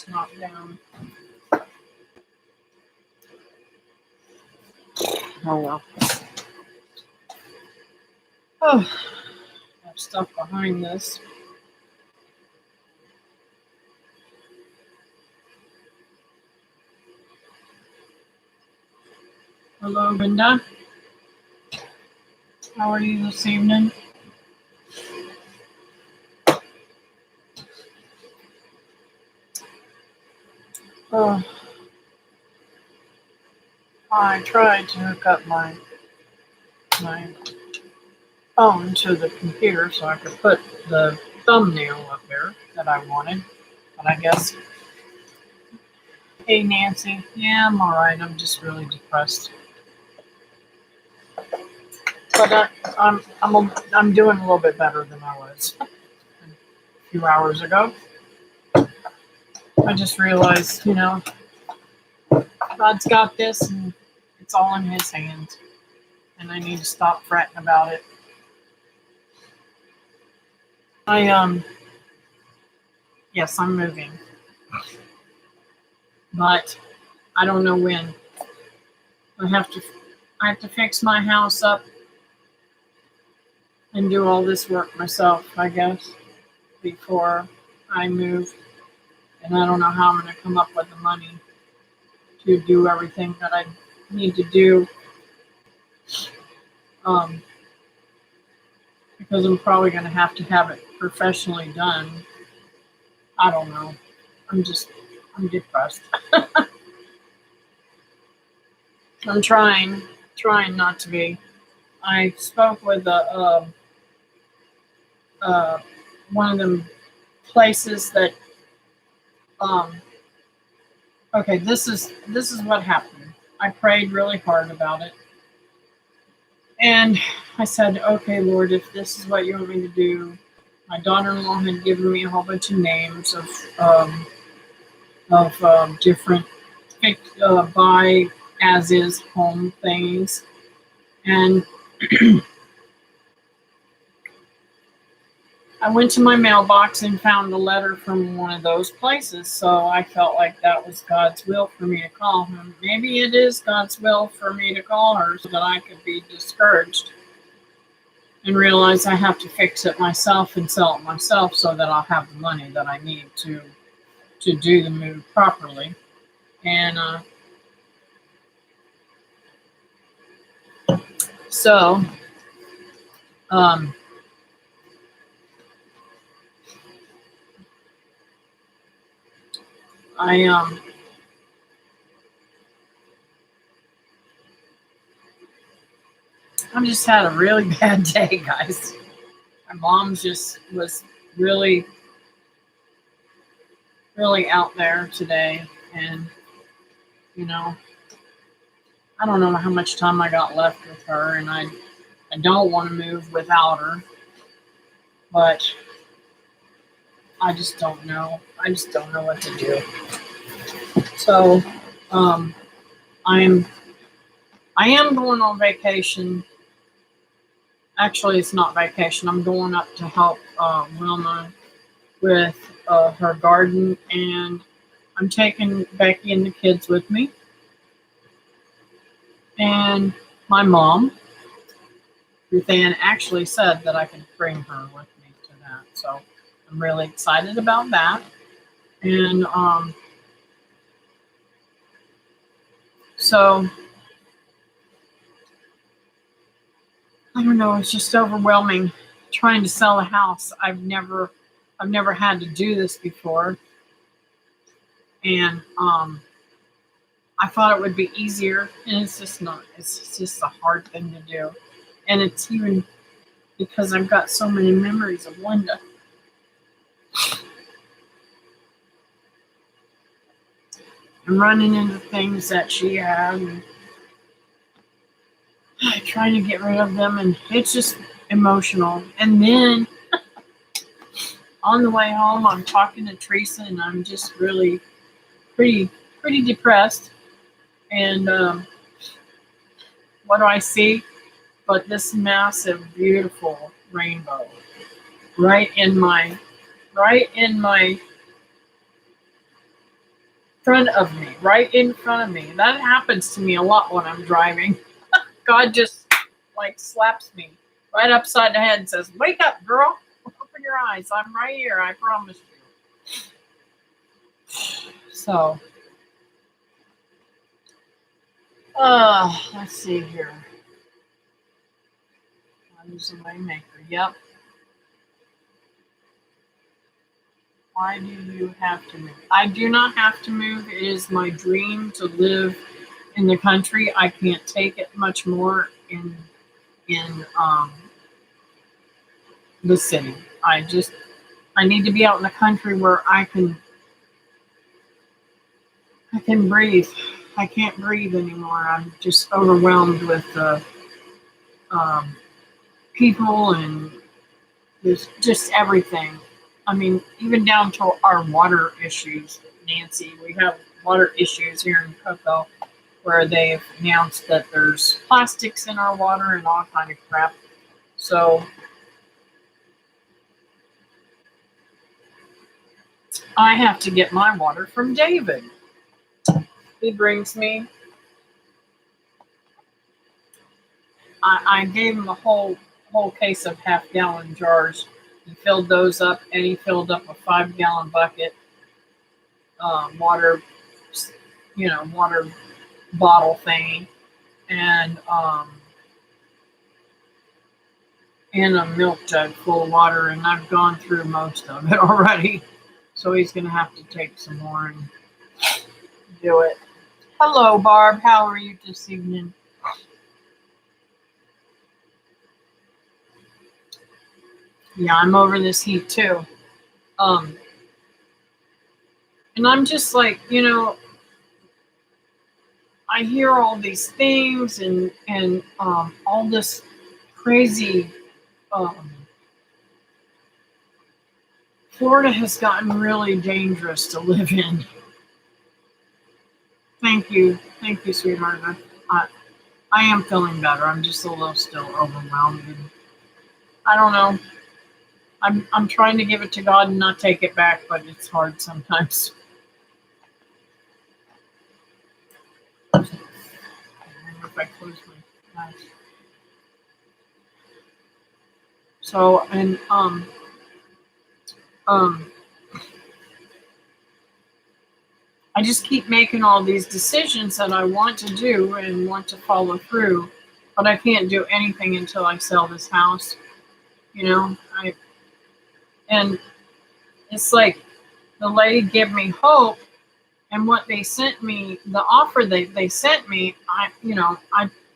It's not down. Oh well. Oh, I have stuff behind this. Hello, Linda. How are you this evening? Oh, I tried to hook up my phone to the computer so I could put the thumbnail up there that I wanted, but I guess. Hey, Nancy. Yeah, I'm all right. I'm just really depressed, but I'm doing a little bit better than I was a few hours ago. I just realized, God's got this, and it's all in His hands, and I need to stop fretting about it. Yes, I'm moving, but I don't know when. I have to fix my house up and do all this work myself, I guess, before I move. And I don't know how I'm going to come up with the money to do everything that I need to do. Because I'm probably going to have it professionally done. I don't know. I'm depressed. I'm trying not to be. I spoke with one of them places that. Okay, this is what happened. I prayed really hard about it, and I said, "Okay, Lord, if this is what you want me to do." My daughter-in-law had given me a whole bunch of names of different buy as is home things, and I went to my mailbox and found a letter from one of those places. So I felt like that was God's will for me to call him. Maybe it is God's will for me to call her so that I could be discouraged and realize I have to fix it myself and sell it myself so that I'll have the money that I need to do the move properly. And so I just had a really bad day, guys. My mom just was really, really out there today, and I don't know how much time I got left with her, and I don't want to move without her, but I just don't know. I just don't know what to do. So, I am going on vacation. Actually, it's not vacation. I'm going up to help Wilma with her garden, and I'm taking Becky and the kids with me. And my mom, Ruth Ann, actually said that I could bring her with me to that. So I'm really excited about that. And so I don't know, it's just overwhelming trying to sell a house. I've never had to do this before. And I thought it would be easier, and it's just not. It's just a hard thing to do. And it's even because I've got so many memories of Linda. I'm running into things that she had, and trying to get rid of them, and it's just emotional. And then on the way home, I'm talking to Teresa, and I'm just really pretty depressed. And what do I see but this massive, beautiful rainbow right in my front of me, right in front of me. That happens to me a lot when I'm driving. God just like slaps me right upside the head and says, "Wake up, girl. Open your eyes. I'm right here. I promise you." So, let's see here. I'm using my maker. Yep. Why do you have to move? I do not have to move. It is my dream to live in the country. I can't take it much more in the city. I need to be out in the country where I can breathe. I can't breathe anymore. I'm just overwhelmed with the um, people and there's just everything. I mean, even down to our water issues, Nancy. We have water issues here in Cocoa where they've announced that there's plastics in our water and all kind of crap. So I have to get my water from David. He brings me. I gave him a whole case of half-gallon jars. He filled those up, and he filled up a 5-gallon bucket, water, water bottle thing, and a milk jug full of water. And I've gone through most of it already. So he's gonna have to take some more and do it. Hello, Barb. How are you this evening? Yeah, I'm over this heat too. Um, and I'm just like, I hear all these things and all this crazy. Um, Florida has gotten really dangerous to live in. Thank you, sweetheart. I, I am feeling better. I'm just a little still overwhelmed. And I don't know. I'm trying to give it to God and not take it back, but it's hard sometimes. I don't know if I close my eyes. So and um I just keep making all these decisions that I want to do and want to follow through, but I can't do anything until I sell this house. I and it's like the lady gave me hope, and what they sent me, the offer they sent me, I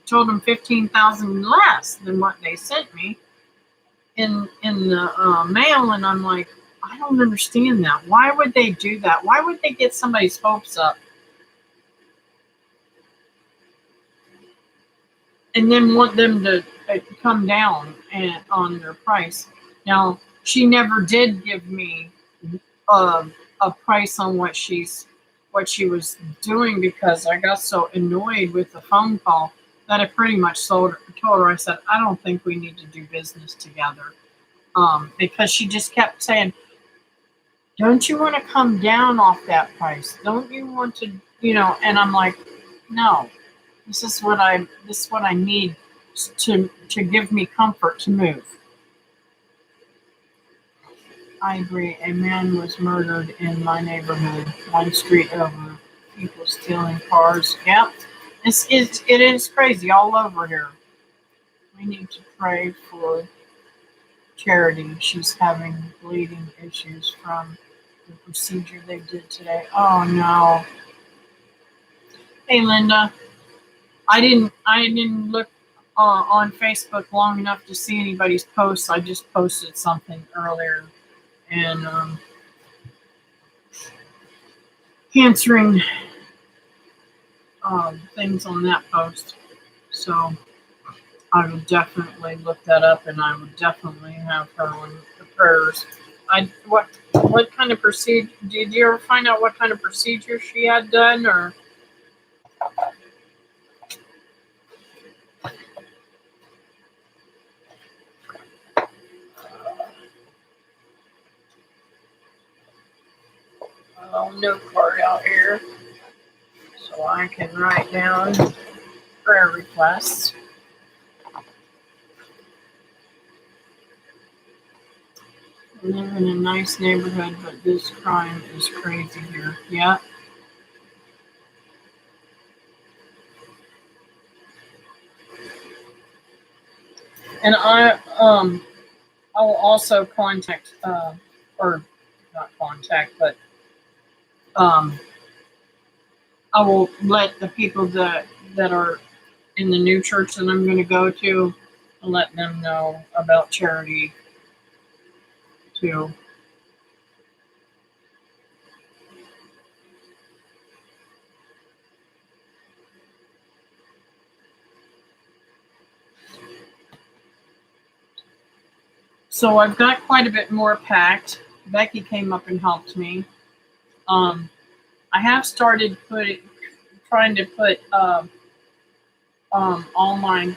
told them 15,000 less than what they sent me in the mail, and I'm like, I don't understand that. Why would they do that? Why would they get somebody's hopes up and then want them to come down on their price? Now, she never did give me uh, a price on what she was doing because I got so annoyed with the phone call that I pretty much told her, I said, I don't think we need to do business together. Because she just kept saying, don't you want to come down off that price? Don't you want to, and I'm like, no, this is what I need to give me comfort to move. I agree. A man was murdered in my neighborhood, one street over. People stealing cars. Yep. It is crazy all over here. We need to pray for Charity. She's having bleeding issues from the procedure they did today. Oh no. Hey Linda. I didn't look on Facebook long enough to see anybody's posts. I just posted something earlier and answering things on that post. So I would definitely look that up, and I would definitely have her on the prayers. What kind of procedure? Did you ever find out what kind of procedure she had done, or? Oh, no card out here so I can write down prayer requests. I live in a nice neighborhood, but this crime is crazy here. Yeah. And I will also contact or not contact, but I will let the people that are in the new church that I'm going to go to, let them know about charity too. So I've got quite a bit more packed. Becky came up and helped me. I have started trying to put all my,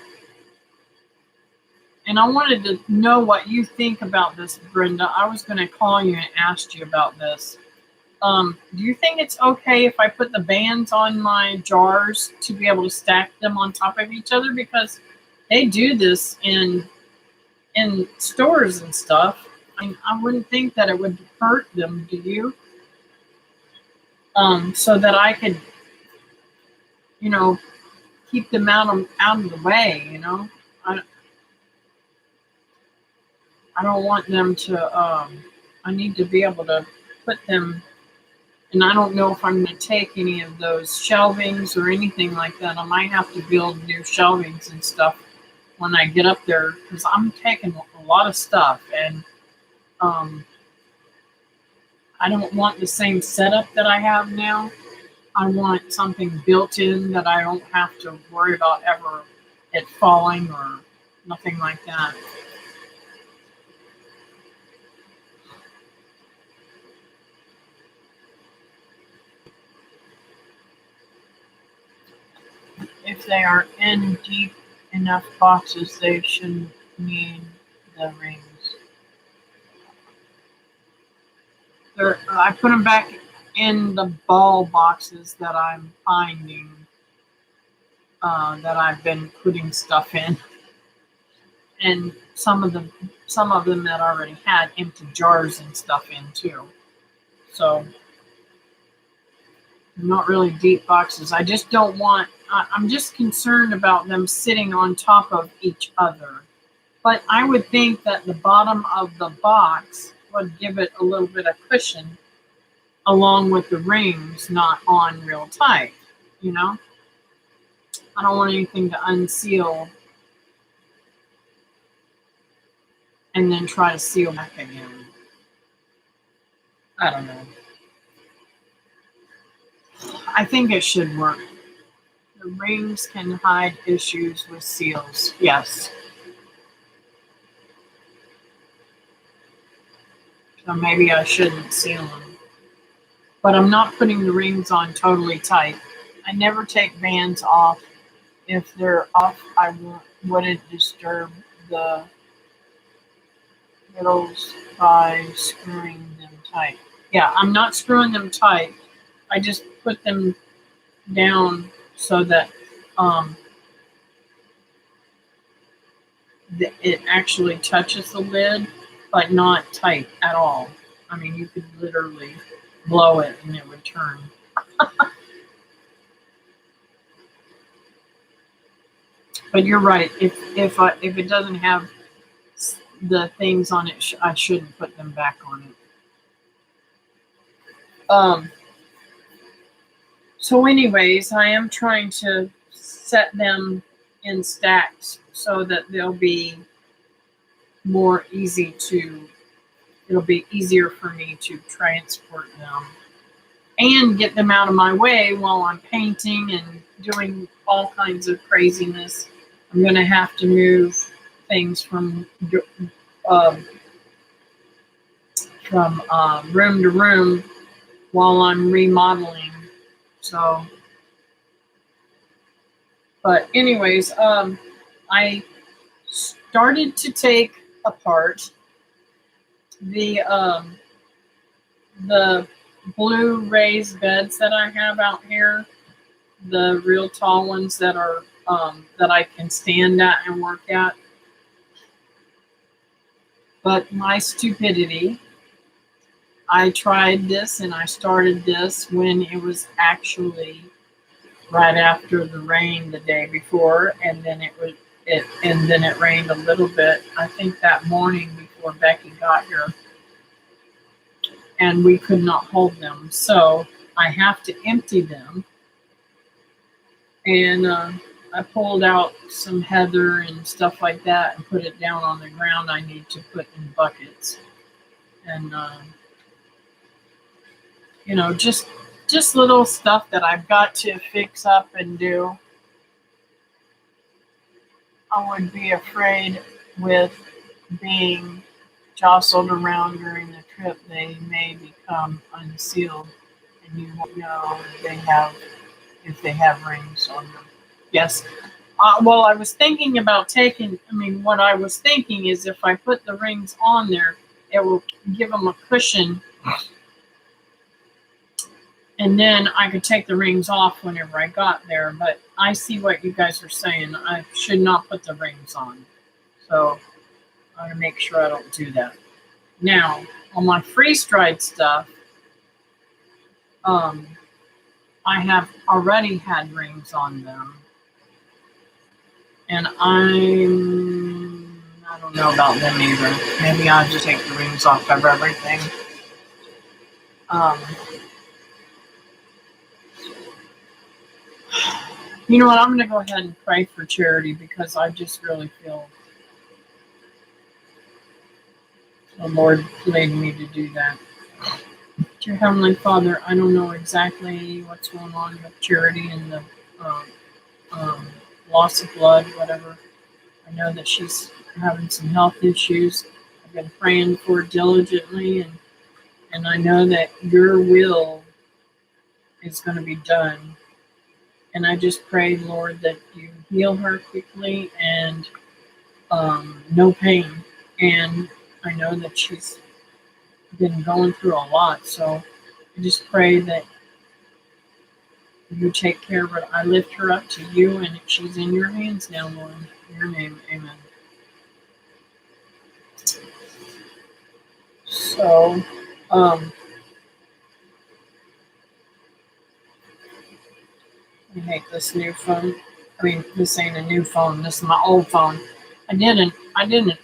and I wanted to know what you think about this, Brenda. I was going to call you and ask you about this. Do you think it's okay if I put the bands on my jars to be able to stack them on top of each other? Because they do this in stores and stuff. I wouldn't think that it would hurt them, do you? So that I could, keep them out of the way, I don't want them to, I need to be able to put them, and I don't know if I'm going to take any of those shelvings or anything like that. I might have to build new shelvings and stuff when I get up there, because I'm taking a lot of stuff, and I don't want the same setup that I have now. I want something built in that I don't have to worry about ever it falling or nothing like that. If they are in deep enough boxes, they shouldn't need the rings. I put them back in the ball boxes that I'm finding, that I've been putting stuff in, and some of them that already had empty jars and stuff in too. So not really deep boxes. I just don't want. I'm just concerned about them sitting on top of each other. But I would think that the bottom of the box would give it a little bit of cushion, along with the rings not on real tight. I don't want anything to unseal and then try to seal back again. I don't know. I think it should work. The rings can hide issues with seals. Yes. So maybe I shouldn't seal them. But I'm not putting the rings on totally tight. I never take bands off. If they're off, I wouldn't disturb the middles by screwing them tight. Yeah, I'm not screwing them tight. I just put them down so that it actually touches the lid, but not tight at all. I mean, you could literally blow it and it would turn. But you're right. If it doesn't have the things on it, I shouldn't put them back on it. So anyways, I am trying to set them in stacks so that they'll be more easy to, it'll be easier for me to transport them and get them out of my way while I'm painting and doing all kinds of craziness. I'm going to have to move things from room to room while I'm remodeling. So, but anyways, I started to take apart the blue raised beds that I have out here, the real tall ones that are that I can stand at and work at. But my stupidity, I tried this and I started this when it was actually right after the rain the day before, and then it rained a little bit. I think that morning before Becky got here, and we could not hold them, so I have to empty them. And I pulled out some heather and stuff like that and put it down on the ground. I need to put in buckets, and just little stuff that I've got to fix up and do. I would be afraid with being jostled around during the trip, they may become unsealed, and you won't know if they have rings on them. Yes. Well, I was thinking about taking. I mean, what I was thinking is if I put the rings on there, it will give them a cushion, and then I could take the rings off whenever I got there. But I see what you guys are saying. I should not put the rings on, so I'm gonna make sure I don't do that. Now, on my freeze-dried stuff, I have already had rings on them, and I don't know about them either. Maybe I'll just take the rings off of everything. You know what? I'm going to go ahead and pray for Charity because I just really feel the Lord led me to do that. Dear Heavenly Father, I don't know exactly what's going on with Charity and the loss of blood, whatever. I know that she's having some health issues. I've been praying for her diligently, and I know that your will is going to be done. And I just pray, Lord, that you heal her quickly and no pain. And I know that she's been going through a lot, so I just pray that you take care of her. I lift her up to you, and she's in your hands now, Lord. In your name, amen. So, I hate this new phone. I mean, this ain't a new phone. This is my old phone. I did an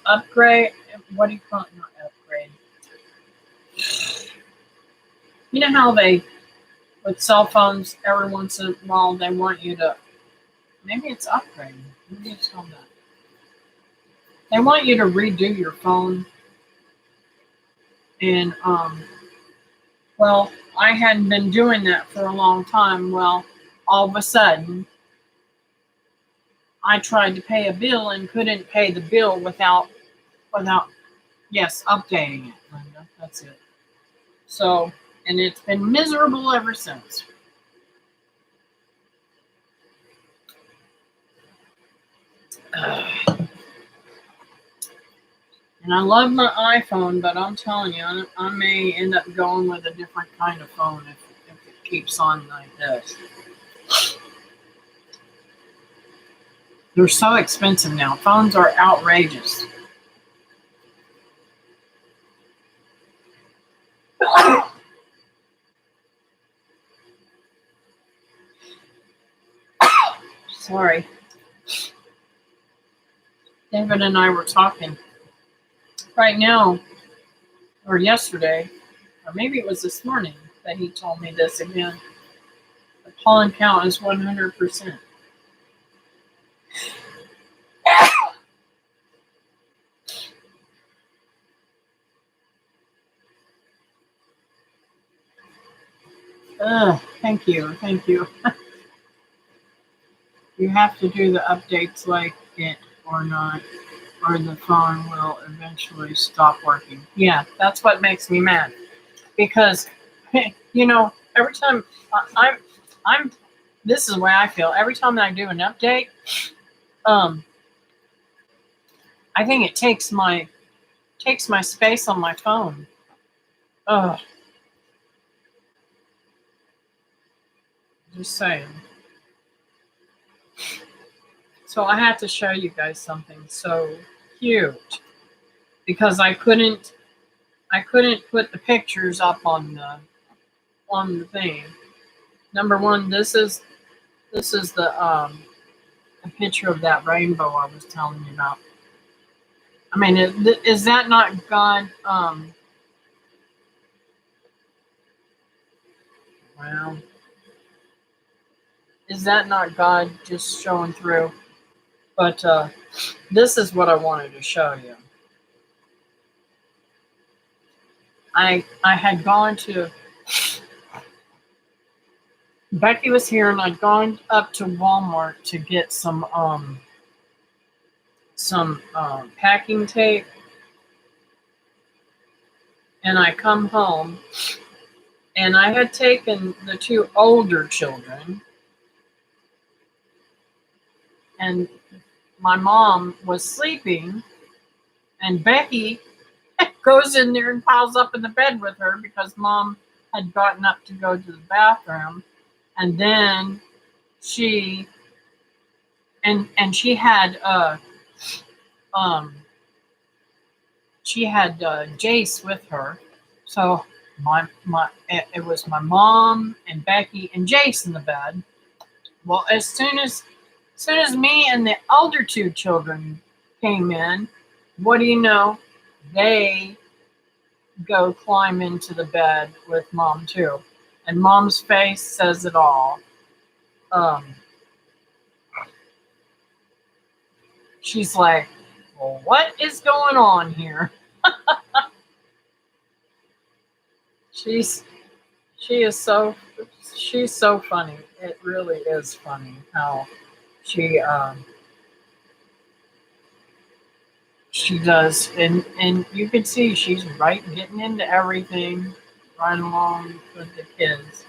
upgrade. What do you call it? Not upgrade. You know how with cell phones, every once in a while, they want you to, maybe it's upgrade. Maybe it's called that. They want you to redo your phone. And, well, I hadn't been doing that for a long time. Well, all of a sudden, I tried to pay a bill and couldn't pay the bill without, yes, updating it, Linda. That's it. So, and it's been miserable ever since. And I love my iPhone, but I'm telling you, I may end up going with a different kind of phone if it keeps on like this. They're so expensive now. Phones are outrageous. Sorry. David and I were talking right now, or yesterday, or maybe it was this morning that he told me this again. The pollen count is 100%. Thank you. You have to do the updates like it or not, or the phone will eventually stop working. Yeah, that's what makes me mad. Because, every time I'm this is the way I feel. Every time that I do an update, I think it takes my space on my phone. Ugh. Just saying. So I had to show you guys something so cute because I couldn't put the pictures up on the thing. Number one, this is the picture of that rainbow I was telling you about. I mean, is that not God? Well, is that not God just showing through? But this is what I wanted to show you. I had gone to Becky was here, and I'd gone up to Walmart to get some packing tape, and I come home, and I had taken the two older children, and my mom was sleeping, and Becky goes in there and piles up in the bed with her because mom had gotten up to go to the bathroom, and then she she had um Jace with her, so it was my mom and Becky and Jace in the bed. Well, as soon as me and the older two children came in, what do you know? They go climb into the bed with mom too, and mom's face says it all. Um, she's like, "Well, what is going on here?" She's she is so she's so funny. It really is funny how she she does, and you can see she's right getting into everything right along with the kids.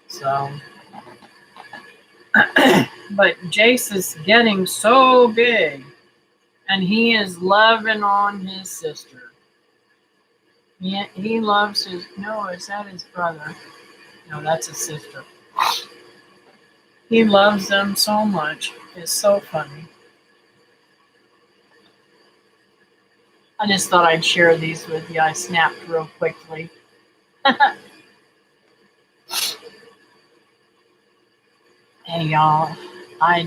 So, but Jace is getting so big, and he is loving on his sister. He loves his. No, is that his brother? No, that's his sister. He loves them so much. It's so funny. I just thought I'd share these with you. I snapped real quickly. Hey y'all, I'd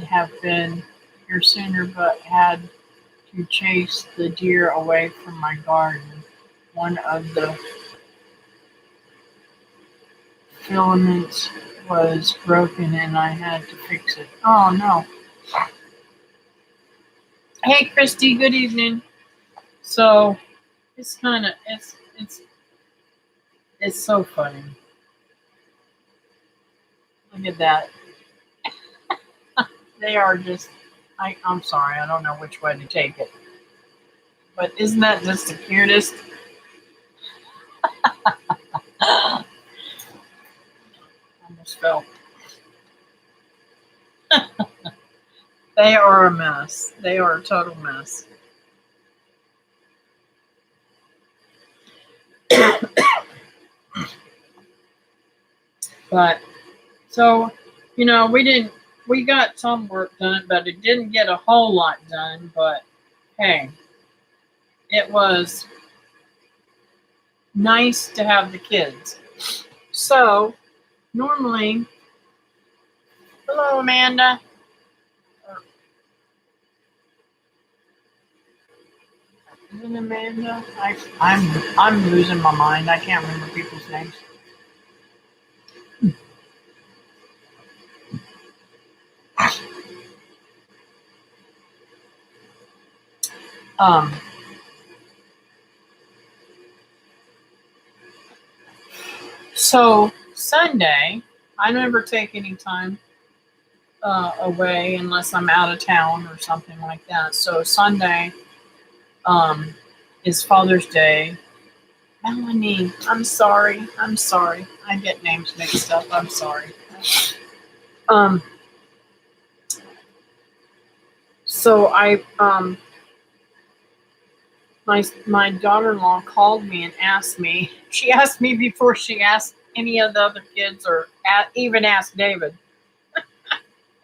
have been here sooner, but had to chase the deer away from my garden. One of the filaments was broken and I had to fix it. Oh no. Hey Christy, good evening. So it's kind of it's so funny. Look at that. They are just I'm sorry, I don't know which way to take it. But isn't that just the cutest? Almost fell. They are a mess. They are a total mess. But so, we got some work done, but it didn't get a whole lot done. But hey, it was nice to have the kids. So normally, hello Amanda. Isn't Amanda? I'm losing my mind. I can't remember people's names. Um. So Sunday, I never take any time away unless I'm out of town or something like that. So Sunday um, is Father's Day. Melanie, I'm sorry. I'm sorry. I get names mixed up. I'm sorry. Um, so my daughter-in-law called me and asked me. She asked me before she asked any of the other kids or even asked David.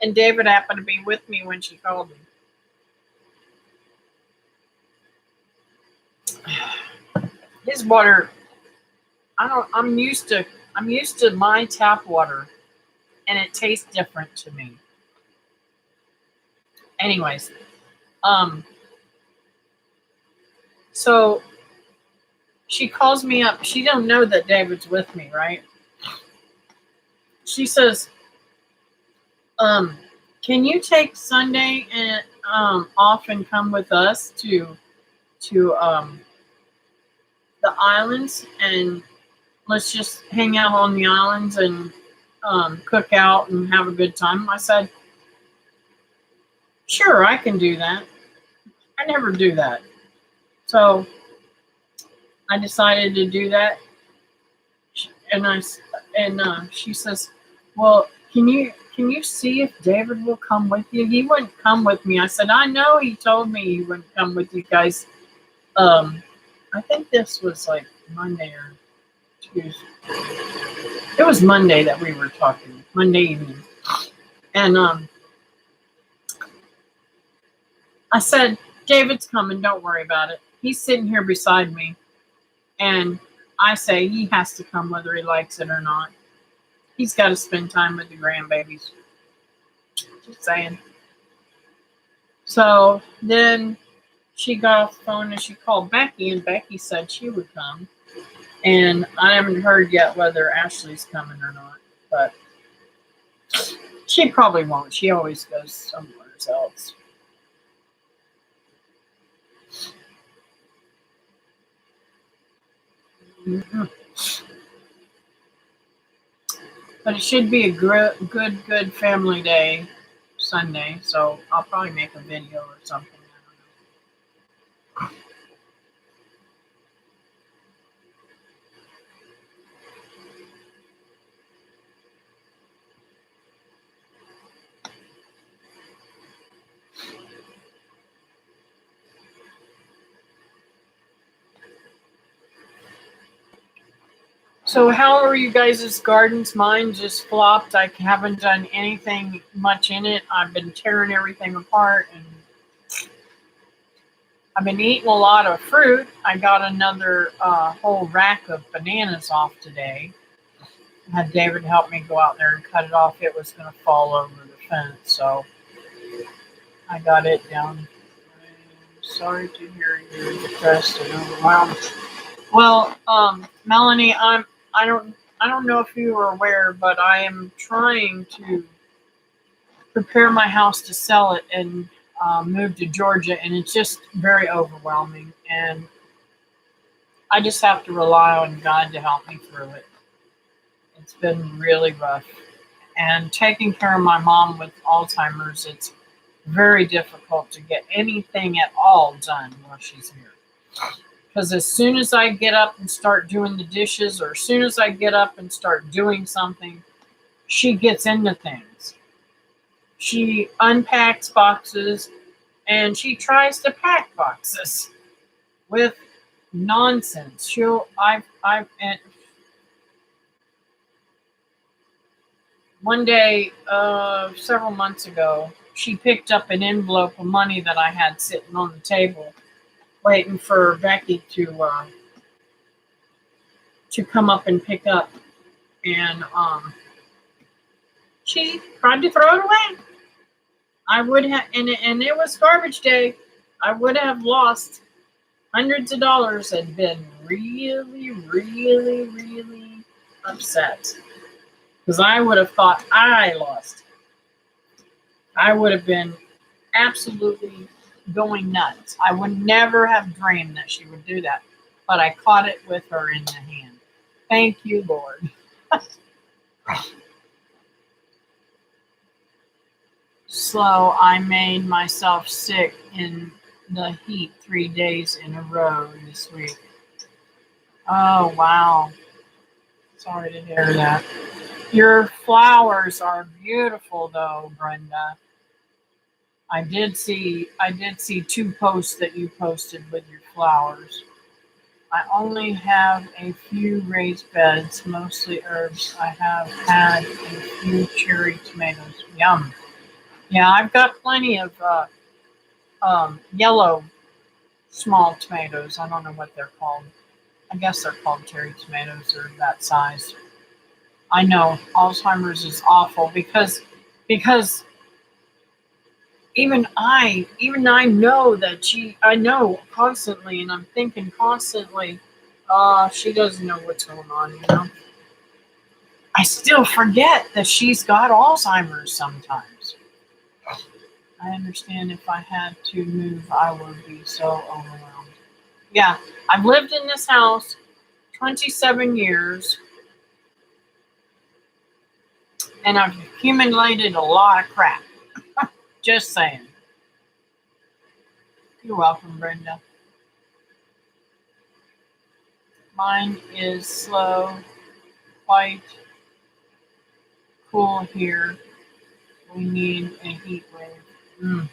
And David happened to be with me when she called me. His water, I'm used to my tap water, and it tastes different to me. Anyways, so she calls me up. She don't know that David's with me, right? She says, can you take Sunday and off and come with us to the islands, and let's just hang out on the islands and cook out and have a good time? I said, sure, I can do that. I never do that. So I decided to do that. And she says, well, can you see if David will come with you? He wouldn't come with me. I said, I know he told me he wouldn't come with you guys. I think this was like Monday or Tuesday. It was Monday that we were talking, Monday evening. And I said, David's coming, don't worry about it. He's sitting here beside me. And I say he has to come whether he likes it or not. He's got to spend time with the grandbabies. Just saying. So then she got off the phone and she called Becky, and Becky said she would come. And I haven't heard yet whether Ashley's coming or not. But she probably won't. She always goes somewhere else. Mm-hmm. But it should be a good family day Sunday, so I'll probably make a video or something. I don't know. So how are you guys' gardens? Mine just flopped. I haven't done anything much in it. I've been tearing everything apart, and I've been eating a lot of fruit. I got another whole rack of bananas off today. I had David help me go out there and cut it off. It was going to fall over the fence, so I got it down. I'm sorry to hear you're depressed and overwhelmed. Well, Melanie, I don't know if you are aware, but I am trying to prepare my house to sell it and move to Georgia, and it's just very overwhelming. And I just have to rely on God to help me through it. It's been really rough. And taking care of my mom with Alzheimer's, it's very difficult to get anything at all done while she's here. Because as soon as I get up and start doing the dishes, or as soon as I get up and start doing something, she gets into things. She unpacks boxes, and she tries to pack boxes with nonsense. One day, several months ago, she picked up an envelope of money that I had sitting on the table, waiting for Becky to come up and pick up, and she tried to throw it away. I would have, and it was garbage day. I would have lost hundreds of dollars and been really, really, really upset, because I would have thought I lost. I would have been absolutely going nuts. I would never have dreamed that she would do that, but I caught it with her in the hand. Thank you, Lord. So I made myself sick in the heat 3 days in a row this week. Oh, wow. Sorry to hear that. Your flowers are beautiful, though, Brenda. I did see two posts that you posted with your flowers. I only have a few raised beds, mostly herbs. I have had a few cherry tomatoes. Yum. Yeah, I've got plenty of yellow small tomatoes. I don't know what they're called. I guess they're called cherry tomatoes. They're that size. I know Alzheimer's is awful because even I know that I know constantly, and I'm thinking constantly, she doesn't know what's going on, you know. I still forget that she's got Alzheimer's sometimes. I understand if I had to move, I would be so overwhelmed. Yeah, I've lived in this house 27 years, and I've accumulated a lot of crap. Just saying. You're welcome, Brenda. Mine is slow, quite cool here. We need a heat wave. Mm.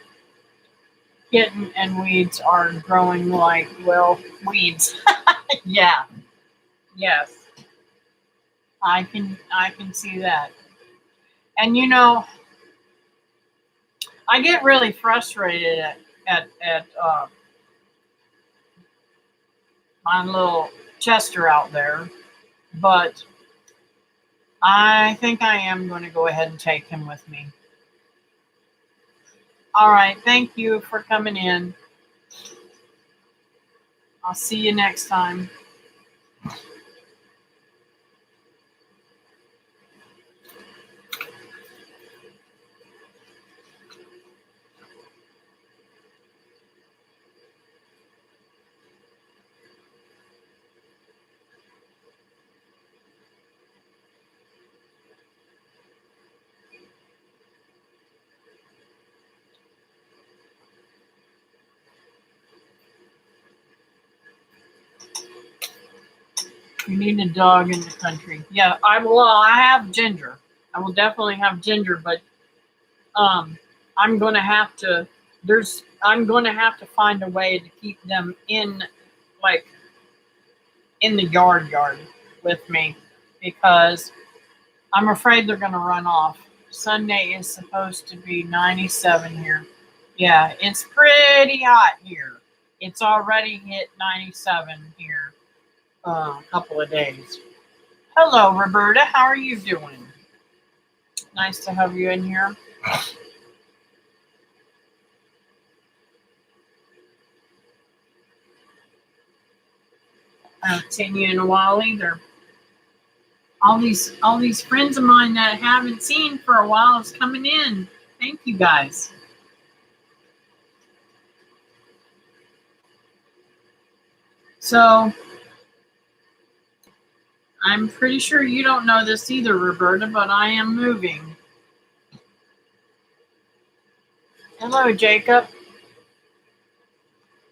Kitten and weeds are growing like, well, weeds. Yeah, yes, I can see that. And I get really frustrated at my little Chester out there, but I think I am going to go ahead and take him with me. All right, thank you for coming in. I'll see you next time. You need a dog in the country. Yeah, I will. I have Ginger. I will definitely have Ginger, but um, I'm going to have to. I'm going to have to find a way to keep them like, in the yard with me, because I'm afraid they're going to run off. Sunday is supposed to be 97 here. Yeah, it's pretty hot here. It's already hit 97 here a couple of days. Hello, Roberta. How are you doing? Nice to have you in here. I haven't seen you in a while either. All these friends of mine that I haven't seen for a while is coming in. Thank you guys. So I'm pretty sure you don't know this either, Roberta, but I am moving. Hello, Jacob.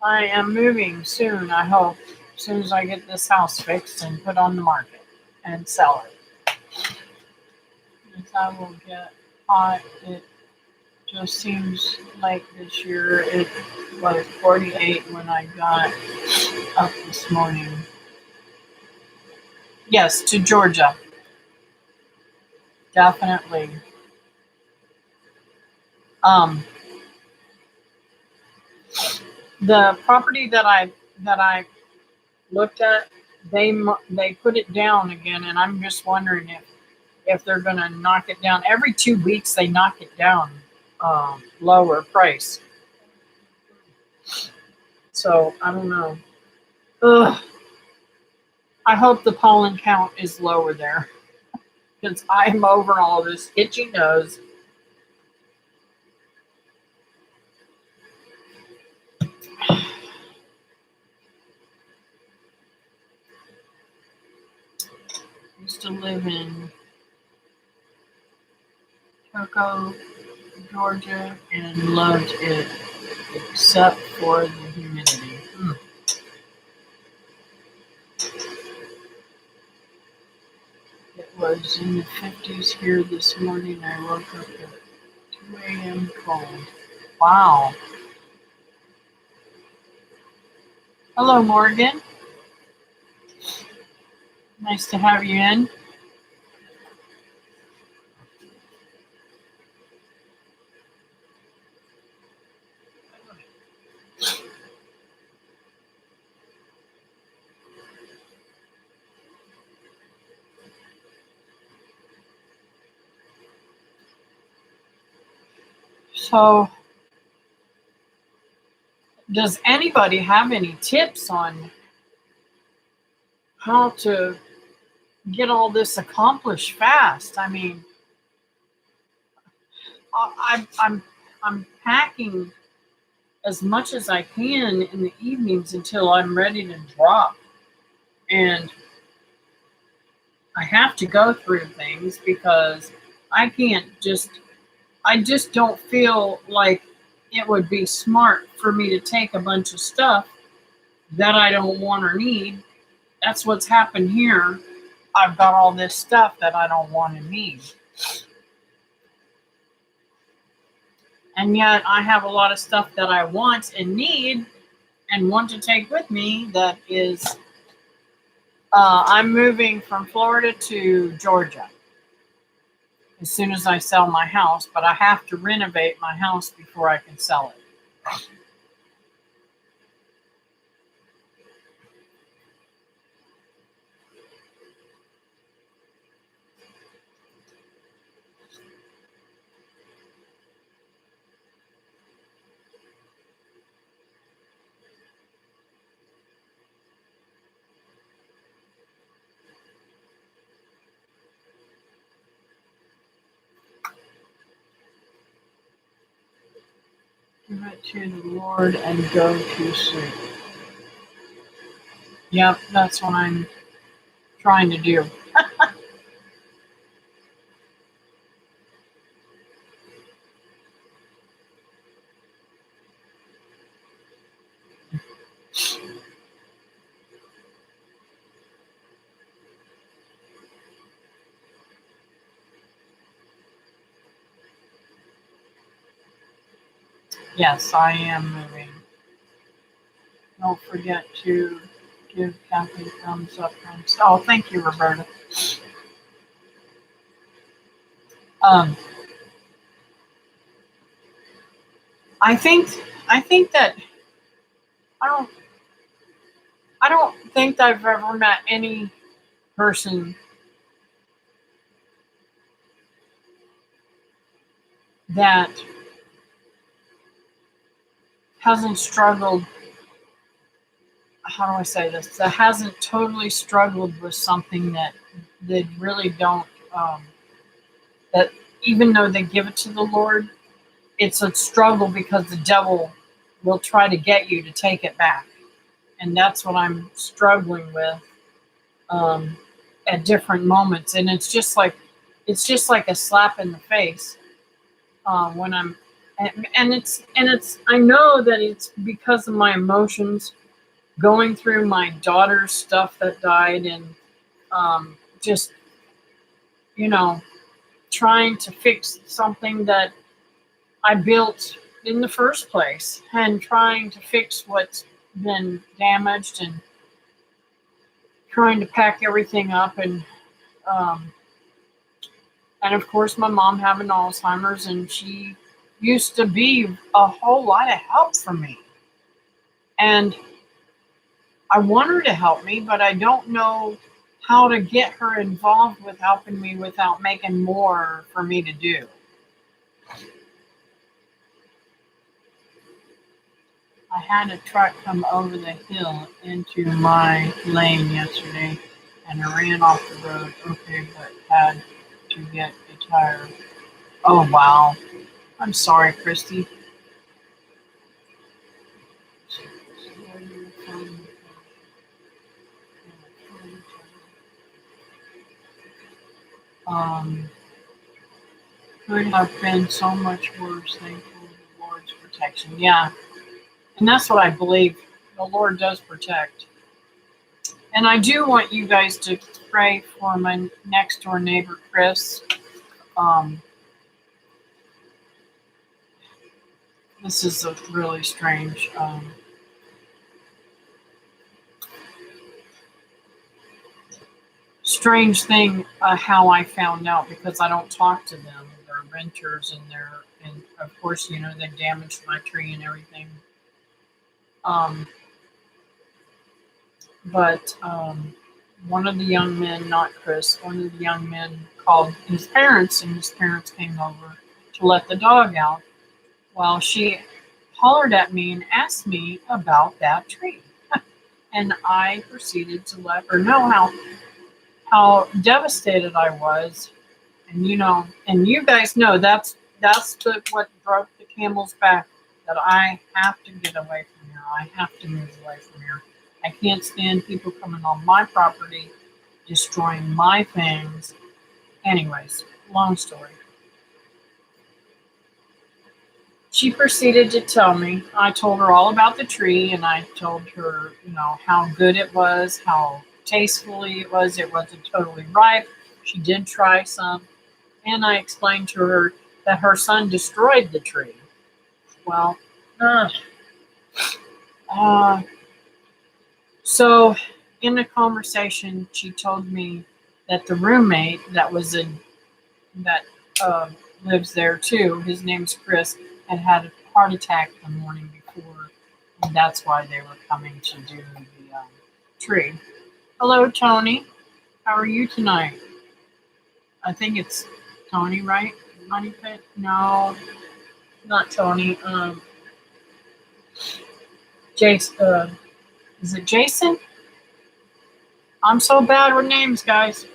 I am moving soon, I hope. As soon as I get this house fixed and put on the market and sell it. Yes, I will get hot. It just seems like this year it was 48 when I got up this morning. Yes, to Georgia. Definitely. Um, the property that I looked at, they put it down again, and I'm just wondering if they're going to knock it down. Every 2 weeks they knock it down, lower price. So I don't know. Ugh. I hope the pollen count is lower there, because I'm over all this itchy nose. Used to live in Cocoa, Georgia, and loved it except for the humidity. It was in the 50s here this morning. I woke up at 2 a.m. cold. Wow. Hello, Morgan. Nice to have you in. So, does anybody have any tips on how to get all this accomplished fast? I mean, I'm packing as much as I can in the evenings until I'm ready to drop, and I have to go through things because I can't just. I just don't feel like it would be smart for me to take a bunch of stuff that I don't want or need. That's what's happened here. I've got all this stuff that I don't want and need. And yet I have a lot of stuff that I want and need and want to take with me that is, I'm moving from Florida to Georgia as soon as I sell my house, but I have to renovate my house before I can sell it. Give it to the Lord and go to sleep. Yep, that's what I'm trying to do. Yes, I am moving. Don't forget to give Kathy a thumbs up. Oh, thank you, Roberta. Um, I think that I don't I don't think I've ever met any person that hasn't struggled. How do I say this? That hasn't totally struggled with something that they really don't. That even though they give it to the Lord, it's a struggle because the devil will try to get you to take it back, and that's what I'm struggling with at different moments. And it's just like a slap in the face when I'm and it's I know that it's because of my emotions going through my daughter's stuff that died, and just you know trying to fix something that I built in the first place, and trying to fix what's been damaged, and trying to pack everything up, um, and of course my mom having Alzheimer's, and she used to be a whole lot of help for me, and I want her to help me, but I don't know how to get her involved with helping me without making more for me to do. I had a truck come over the hill into my lane yesterday, and I ran off the road. Okay, but had to get a tire. Oh wow! I'm sorry, Christy. Um, could have been so much worse. Thankful for the Lord's protection. Yeah, and that's what I believe. The Lord does protect. And I do want you guys to pray for my next door neighbor, Chris. Um, This is a really strange thing how I found out because I don't talk to them. They're renters and of course, they damaged my tree and everything. Um, but one of the young men, not Chris, one of the young men called his parents, and his parents came over to let the dog out. Well, she hollered at me and asked me about that tree. And I proceeded to let her know how devastated I was. And you guys know what broke the camel's back, that I have to get away from here. I have to move away from here. I can't stand people coming on my property, destroying my things. Anyways, long story. She proceeded to tell me. I told her all about the tree, and I told her, how good it was, how tastefully it was. It wasn't totally ripe. She did try some. And I explained to her that her son destroyed the tree. Well, uh, so in the conversation, she told me that the roommate that uh, lives there too, his name's Chris, had a heart attack the morning before, and that's why they were coming to do the tree. Hello, Tony. How are you tonight? I think it's Tony, right? Money Pit? No, not Tony. Jason. Is it Jason? I'm so bad with names, guys.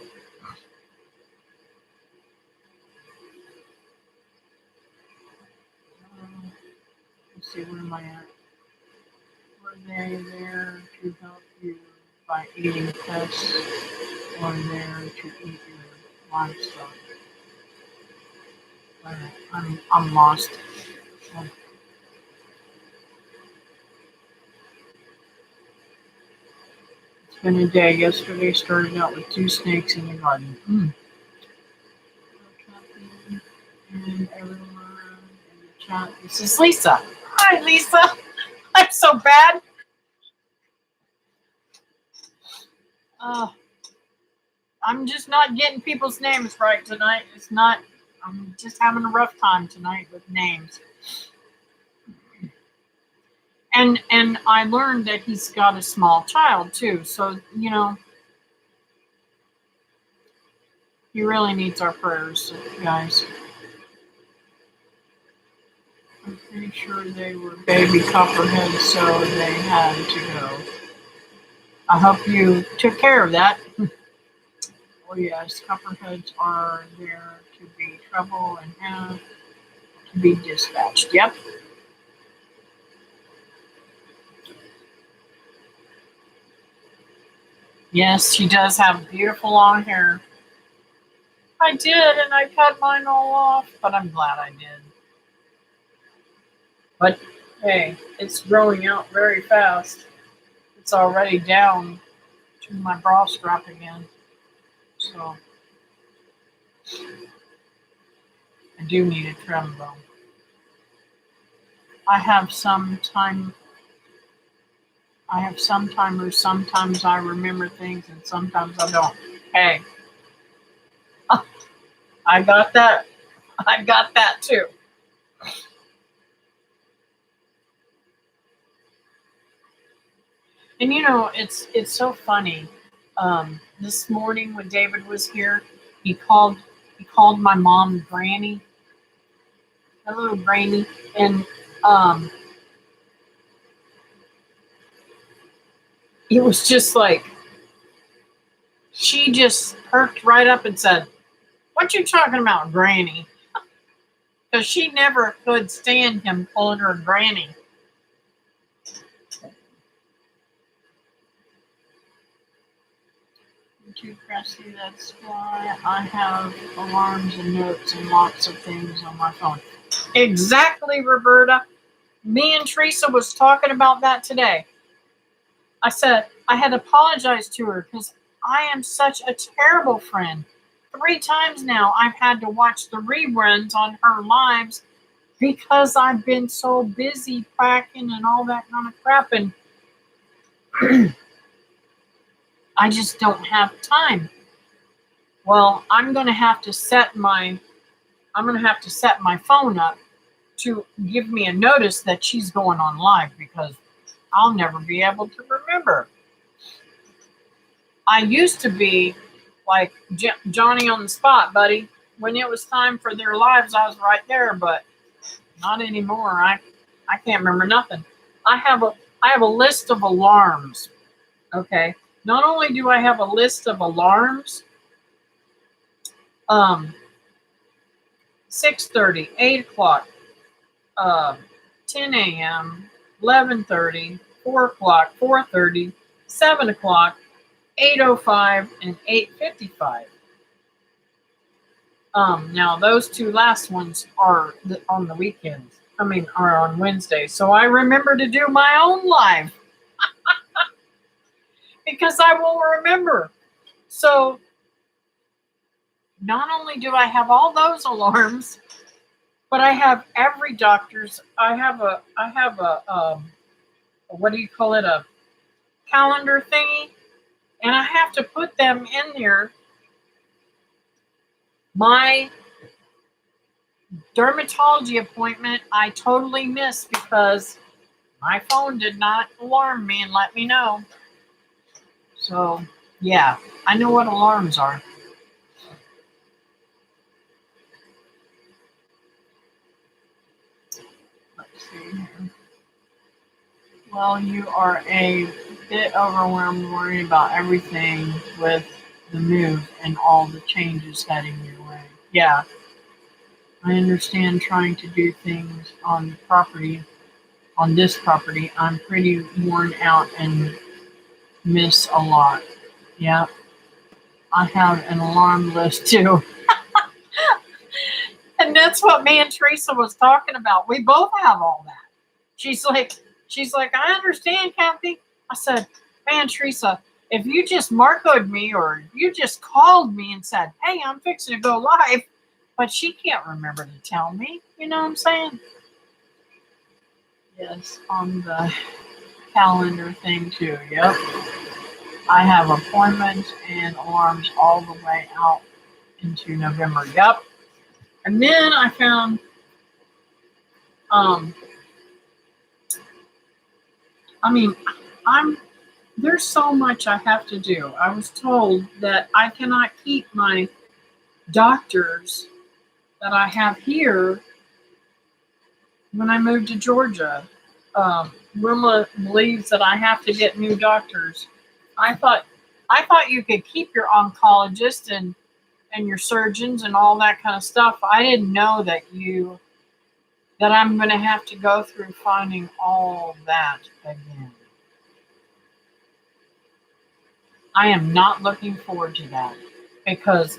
Let's see, where am I at? Were they there to help you by eating pests or there to eat your livestock? I'm lost. It's been a day. Yesterday started out with 2 snakes in the garden. And everyone in the chat. This is Lisa. Hi, Lisa. I'm so bad. I'm just not getting people's names right tonight. I'm just having a rough time tonight with names. And I learned that he's got a small child too. So, he really needs our prayers, guys. I'm pretty sure they were baby copperheads, so they had to go. I hope you took care of that. Oh yes, copperheads are there to be trouble and have to be dispatched. Yep. Yes, she does have beautiful long hair. I did, and I cut mine all off, but I'm glad I did. But hey, it's growing out very fast. It's already down to my bra strap again. So I do need a trim though. I have some timers. Sometimes I remember things and sometimes I don't. Hey, I got that. I got that too. And it's so funny. This morning when David was here, he called my mom Granny. Hello, Granny. And it was just like she just perked right up and said, "What you talking about, Granny?" Because she never could stand him calling her Granny. Too crusty, that's why I have alarms and notes and lots of things on my phone. Exactly, Roberta. Me and Teresa was talking about that today. I said I had apologized to her because I am such a terrible friend. 3 times now I've had to watch the reruns on her lives because I've been so busy packing and all that kind of crap, and I just don't have time. Well, I'm going to have to set my phone up to give me a notice that she's going on live, because I'll never be able to remember. I used to be like Johnny on the spot, buddy. When it was time for their lives, I was right there, but not anymore. I can't remember nothing. I have a list of alarms. Okay. Not only do I have a list of alarms, 6:30, 8 o'clock, 10 a.m., 11:30, 4 o'clock, 4:30, 7 o'clock, 8:05, and 8:55. Now those two last ones are on the weekends. Are on Wednesdays. So I remember to do my own live because I will remember. So not only do I have all those alarms, but I have every doctor's. I have a what do you call it? A calendar thingy, and I have to put them in there. My dermatology appointment I totally missed because my phone did not alarm me and let me know. So yeah, I know what alarms are. Let's see here. Well, you are a bit overwhelmed, worried about everything with the move and all the changes heading your way. Yeah, I understand trying to do things on this property. I'm pretty worn out and miss a lot. Yeah, I have an alarm list too. And that's what me and Teresa was talking about. We both have all that. She's like, I understand, Kathy. I said, man, Teresa, if you just Marco'd me or you just called me and said, hey, I'm fixing to go live, but she can't remember to tell me. You know what I'm saying? Yes, on the calendar thing too. Yep. I have appointments and alarms all the way out into November. Yep. And then I found there's so much I have to do. I was told that I cannot keep my doctors that I have here when I move to Georgia. Wilma believes that I have to get new doctors. I thought you could keep your oncologist and your surgeons and all that kind of stuff. I didn't know that I'm going to have to go through finding all that again. I am not looking forward to that because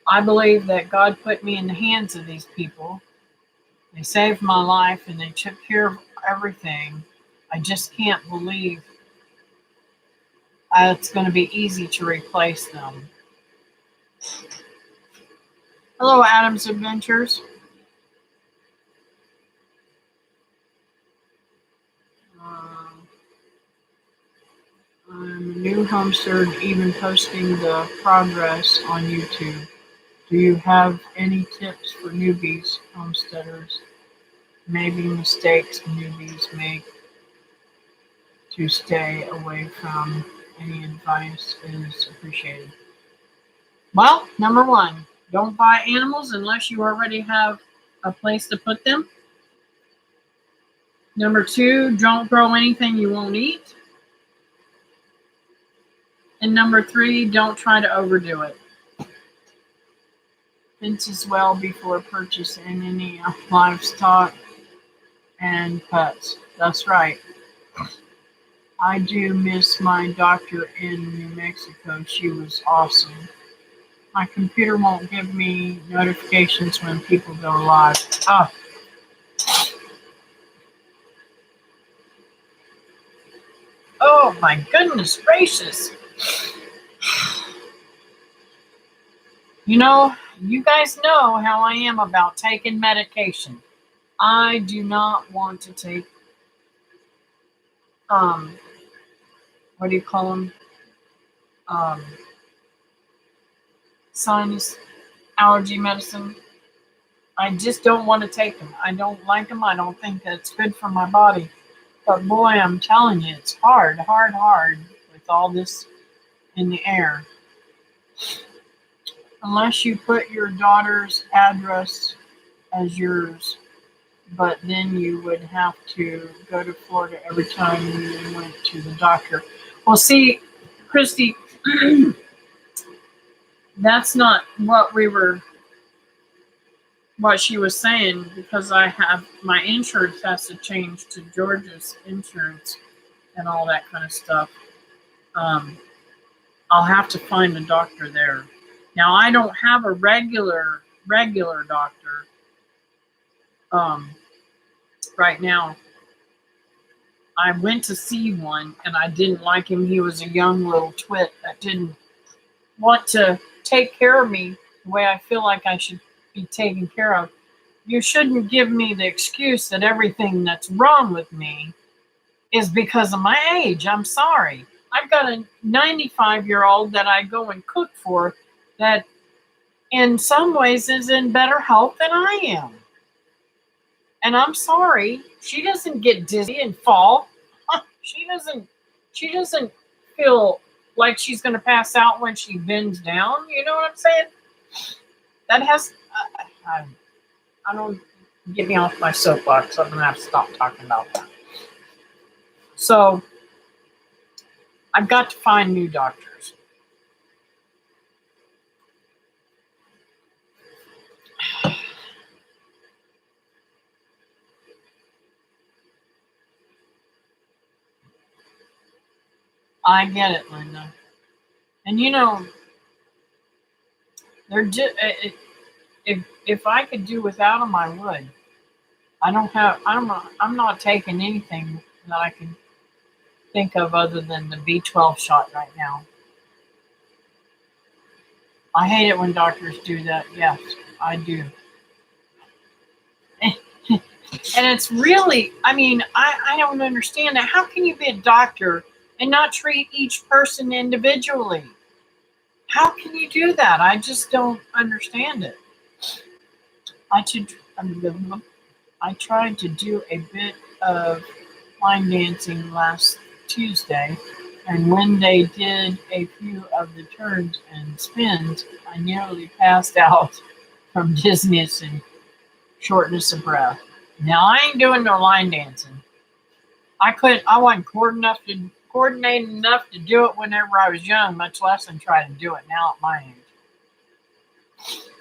I believe that God put me in the hands of these people. They saved my life and they took care of everything. I just can't believe it's going to be easy to replace them. Hello, Adam's Adventures. I'm a new homestead, even posting the progress on YouTube. Do you have any tips for newbies, homesteaders? Maybe mistakes newbies make to stay away from? Any advice is appreciated. Well, number one, don't buy animals unless you already have a place to put them. Number two, don't grow anything you won't eat. And number three, don't try to overdo it. Fences well before purchasing any livestock and pets. That's right. I do miss my doctor in New Mexico. She was awesome. My computer won't give me notifications when people go live. Oh my goodness gracious. You know, You guys know how I am about taking medication. I do not want to take, um, what do you call them? Um, sinus allergy medicine. I just don't want to take them. I don't like them. I don't think that it's good for my body. But boy, I'm telling you, it's hard, hard, hard with all this in the air. Unless you put your daughter's address as yours, but then you would have to go to Florida every time you went to the doctor. Well, see, Christy, that's not what she was saying, because I have my insurance has to change to Georgia's insurance and all that kind of stuff. Um, I'll have to find a doctor there. Now I don't have a regular doctor um, right now. I went to see one and I didn't like him. He was a young little twit that didn't want to take care of me the way I feel like I should be taken care of. You shouldn't give me the excuse that everything that's wrong with me is because of my age. I'm sorry. I've got a 95-year-old that I go and cook for that in some ways is in better health than I am. And I'm sorry, she doesn't get dizzy and fall. She doesn't feel like she's going to pass out when she bends down. You know what I'm saying? That has I don't get me off my soapbox. I'm going to have to stop talking about that. So I've got to find new doctors. I get it, Linda. And you know, they're just if I could do without them, I would. I'm not taking anything that I can think of other than the B12 shot right now. I hate it when doctors do that. Yes, I do. And it's really, I mean, I don't understand that. How can you be a doctor and not treat each person individually? How can you do that? I just don't understand it. I tried to do a bit of line dancing last Tuesday, and when they did a few of the turns and spins, I nearly passed out from dizziness and shortness of breath. Now I ain't doing no line dancing. I wasn't coordinated enough to do it whenever I was young, much less than try to do it now at my age.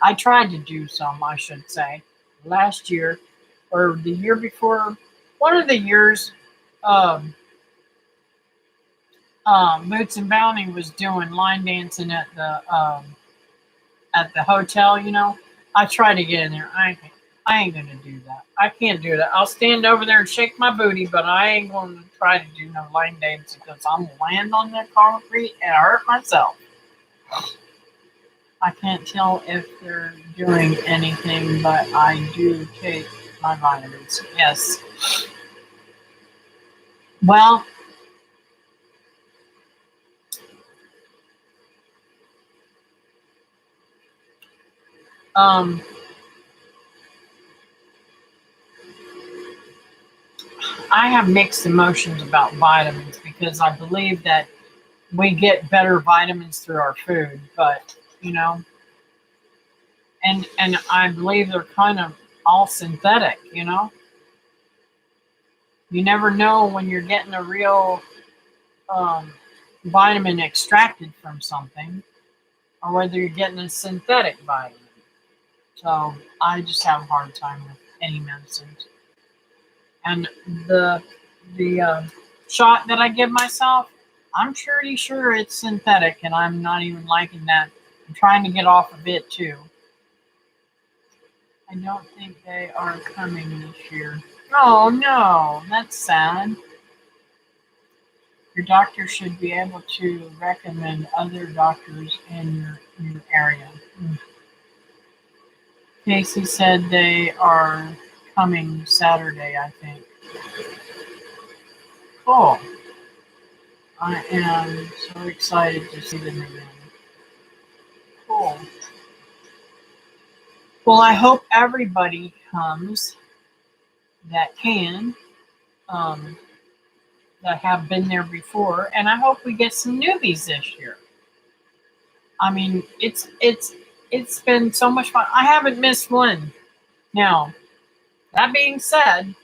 I tried to do some, I should say, last year or the year before. One of the years, Boots and Bounty was doing line dancing at the hotel. You know, I tried to get in there. I ain't gonna do that. I can't do that. I'll stand over there and shake my booty, but I ain't going to try to do no line dancing because I'm gonna land on the concrete and hurt myself. I can't tell if they're doing anything, but I do take my vitamins. Yes. Well, um, I have mixed emotions about vitamins because I believe that we get better vitamins through our food, but you know, and I believe they're kind of all synthetic. You know, you never know when you're getting a real vitamin extracted from something, or whether you're getting a synthetic vitamin. So I just have a hard time with any medicines. And the shot that I give myself, I'm pretty sure it's synthetic, and I'm not even liking that. I'm trying to get off of it too. I don't think they are coming this year. Oh no, that's sad. Your doctor should be able to recommend other doctors in your area. Casey said they are coming Saturday, I think. Cool. I am so excited to see them again. Cool. Well, I hope everybody comes that can, um, that have been there before, and I hope we get some newbies this year. I mean, it's been so much fun. I haven't missed one. Now, that being said,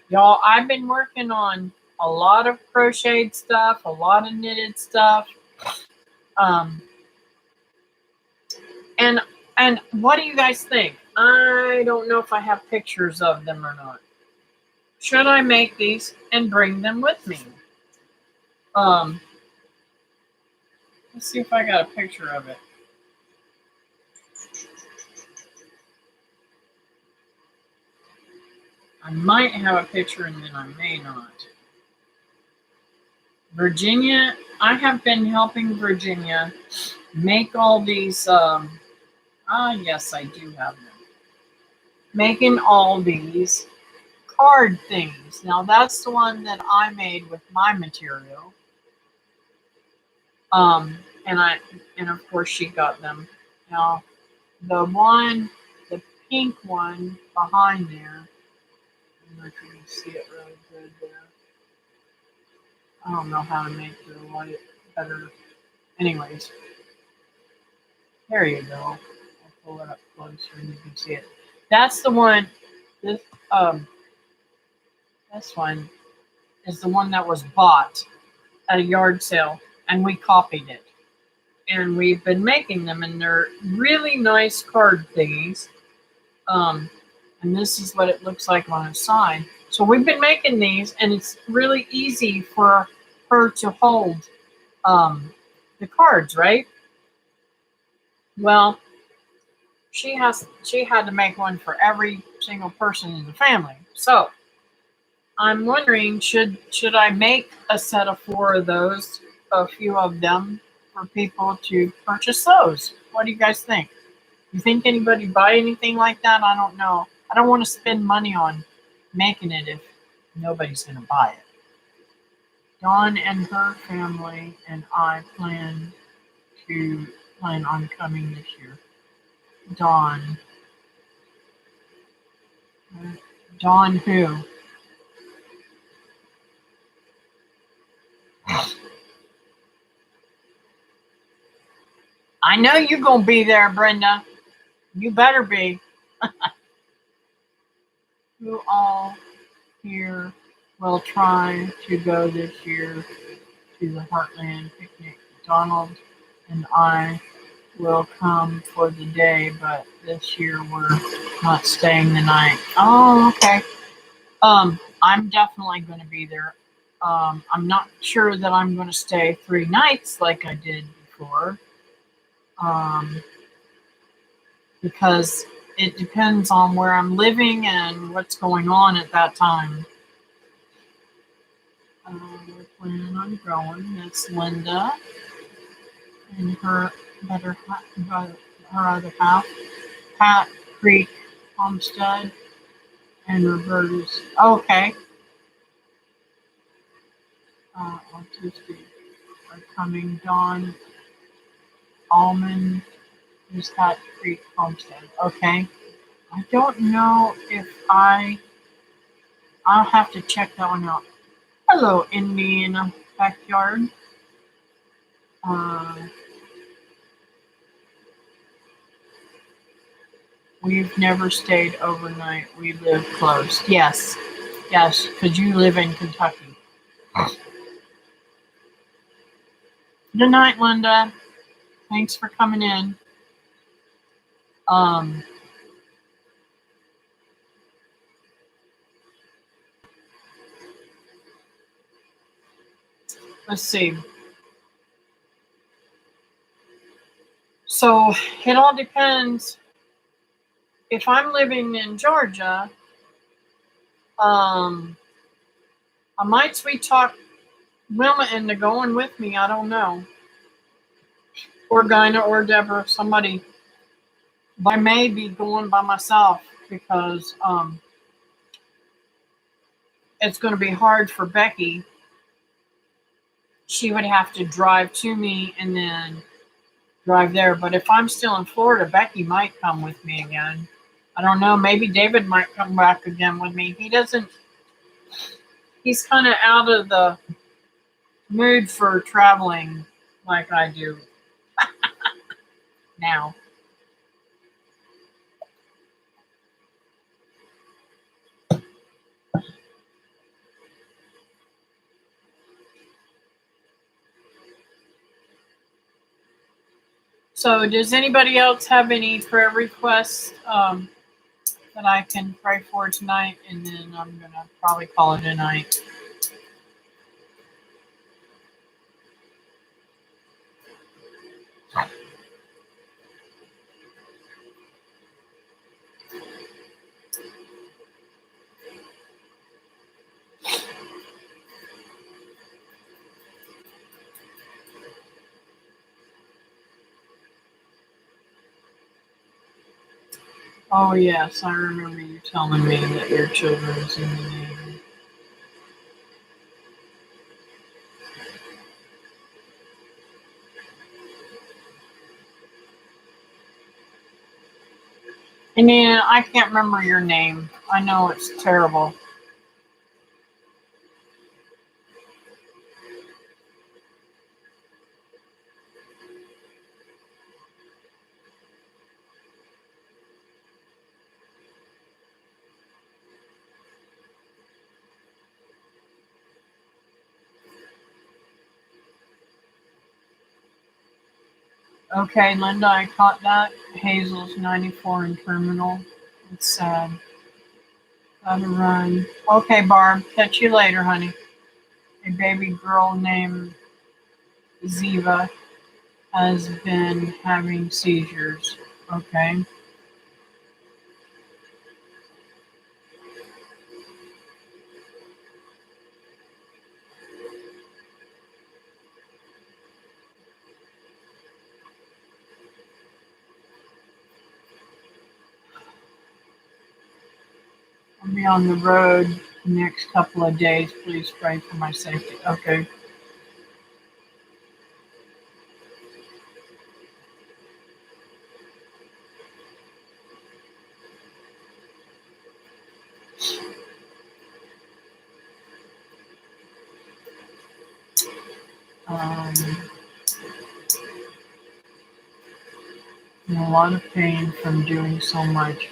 y'all, I've been working on a lot of crocheted stuff, a lot of knitted stuff. Um, and what do you guys think? I don't know if I have pictures of them or not. Should I make these and bring them with me? Let's see if I got a picture of it. I might have a picture and then I may not. Virginia, I have been helping Virginia make all these, yes, I do have them. Making all these card things. Now that's the one that I made with my material. And of course she got them. Now the pink one behind there, I don't know if you can see it really good there. I don't know how to make the light better. Anyways, there you go. I'll pull it up closer and you can see it. That's the one. This one is the one that was bought at a yard sale, and we copied it. And we've been making them, and they're really nice card thingies. And this is what it looks like on the side. So we've been making these, and it's really easy for her to hold the cards, right? Well, she had to make one for every single person in the family. So I'm wondering, should I make a set of 4 of those, a few of them, for people to purchase those? What do you guys think? You think anybody buy anything like that? I don't know. I don't want to spend money on making it if nobody's going to buy it. Dawn and her family and I plan on coming this year. Dawn. Dawn who? I know you're going to be there, Brenda. You better be. You all here will try to go this year to the Heartland picnic. Donald and I will come for the day, but this year we're not staying the night. Oh, okay. I'm definitely going to be there. I'm not sure that I'm going to stay 3 nights like I did before. Because it depends on where I'm living and what's going on at that time. We're planning on going. That's Linda and her other half, Pat Creek Homestead, and Roberta's. Okay. Autistic are coming. Dawn Almond is Pat Creek Homestead. Okay. I don't know if I'll have to check that one out. Hello, Indiana Backyard. We've never stayed overnight. We live close. Yes, because you live in Kentucky. Good night, Linda. Thanks for coming in. Let's see. So it all depends. If I'm living in Georgia, I might sweet talk Wilma into going with me. I don't know. Or Gina or Deborah, somebody. But I may be going by myself because it's going to be hard for Becky. She would have to drive to me and then drive there. But if I'm still in Florida, Becky might come with me again. I don't know. Maybe David might come back again with me. He doesn't, he's kind of out of the mood for traveling like I do now. So, does anybody else have any prayer requests that I can pray for tonight? And then I'm going to probably call it a night. Oh, yes, I remember you telling me that your children's in the Navy. And then I can't remember your name. I know it's terrible. Okay, Linda, I caught that. Hazel's 94 in terminal. It's sad. Gotta run. Okay, Barb, catch you later, honey. A baby girl named Ziva has been having seizures. Okay. I'll be on the road the next couple of days. Please pray for my safety. Okay. Um, in a lot of pain from doing so much,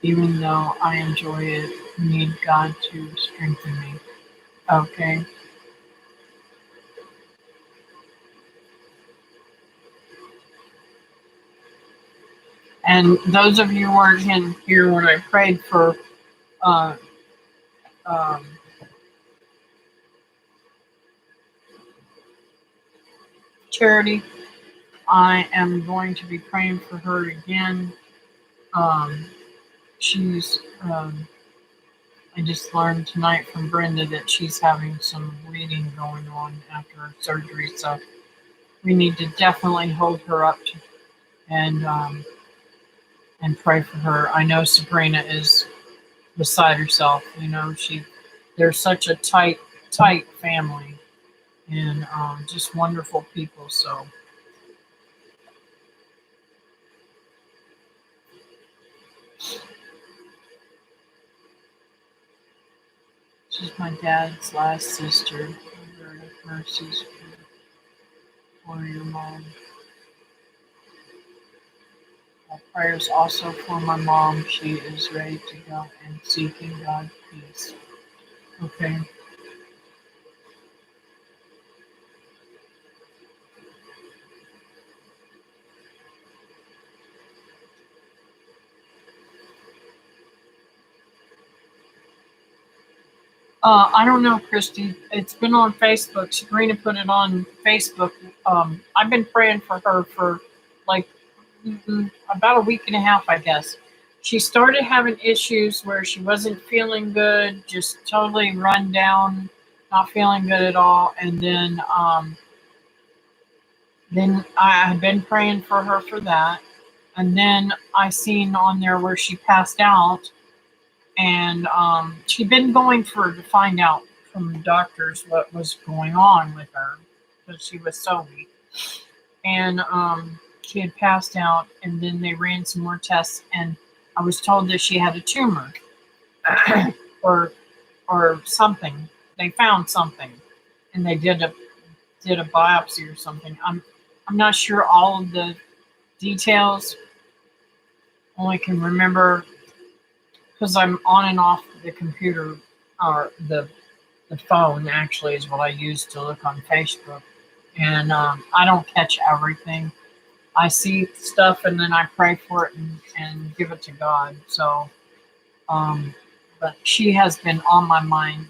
even though I enjoy it. Need God to strengthen me. Okay. And those of you who weren't in here when I prayed for uh, um, Charity, I am going to be praying for her again. Um, she's, I just learned tonight from Brenda that she's having some bleeding going on after her surgery. So we need to definitely hold her up and and pray for her. I know Sabrina is beside herself. You know, they're such a tight family and just wonderful people. So she's my dad's last sister. Mercies for your mom. Prayers also for my mom. She is ready to go and seeking God's peace. Okay. I don't know, Christy. It's been on Facebook. Sabrina put it on Facebook. I've been praying for her for like about a week and a half, I guess. She started having issues where she wasn't feeling good, just totally run down, not feeling good at all. And then I had been praying for her for that. And then I seen on there where she passed out, and she'd been going to find out from the doctors what was going on with her because she was so weak. And she had passed out, and then they ran some more tests, and I was told that she had a tumor or something. They found something, and they did a biopsy or something. I'm not sure all of the details. Only can remember because I'm on and off the computer, or the phone actually is what I use to look on Facebook, and I don't catch everything. I see stuff and then I pray for it and give it to God. So, um, but she has been on my mind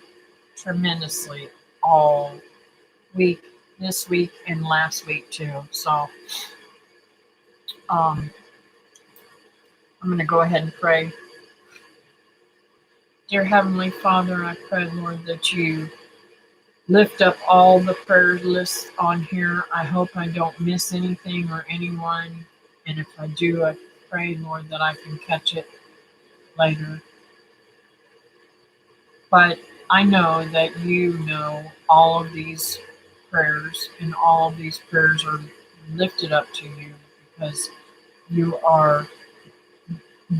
tremendously all week, this week and last week too. So, um, I'm going to go ahead and pray. Dear Heavenly Father, I pray, Lord, that you lift up all the prayer lists on here. I hope I don't miss anything or anyone. And if I do, I pray, Lord, that I can catch it later. But I know that you know all of these prayers, and all of these prayers are lifted up to you because you are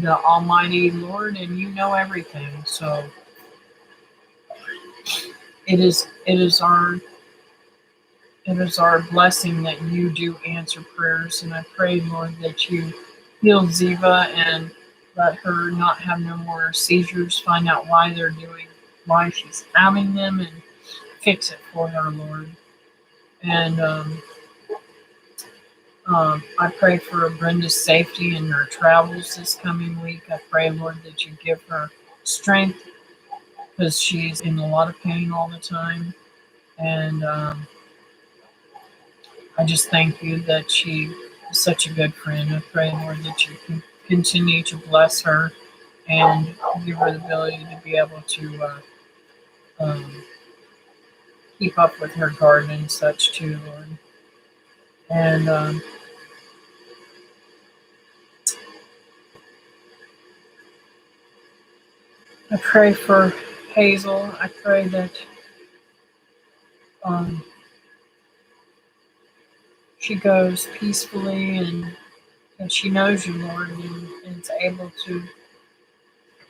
the Almighty Lord and you know everything. So it is our blessing that you do answer prayers, and I pray, Lord, that you heal Ziva and let her not have no more seizures. Find out why she's having them, and fix it for her, Lord. And I pray for Brenda's safety in her travels this coming week. I pray, Lord, that you give her strength because she's in a lot of pain all the time. And I just thank you that she is such a good friend. I pray, Lord, that you can continue to bless her and give her the ability to be able to um, keep up with her garden and such too, Lord. And I pray for Hazel. I pray that um, she goes peacefully and that she knows you, Lord, and is able to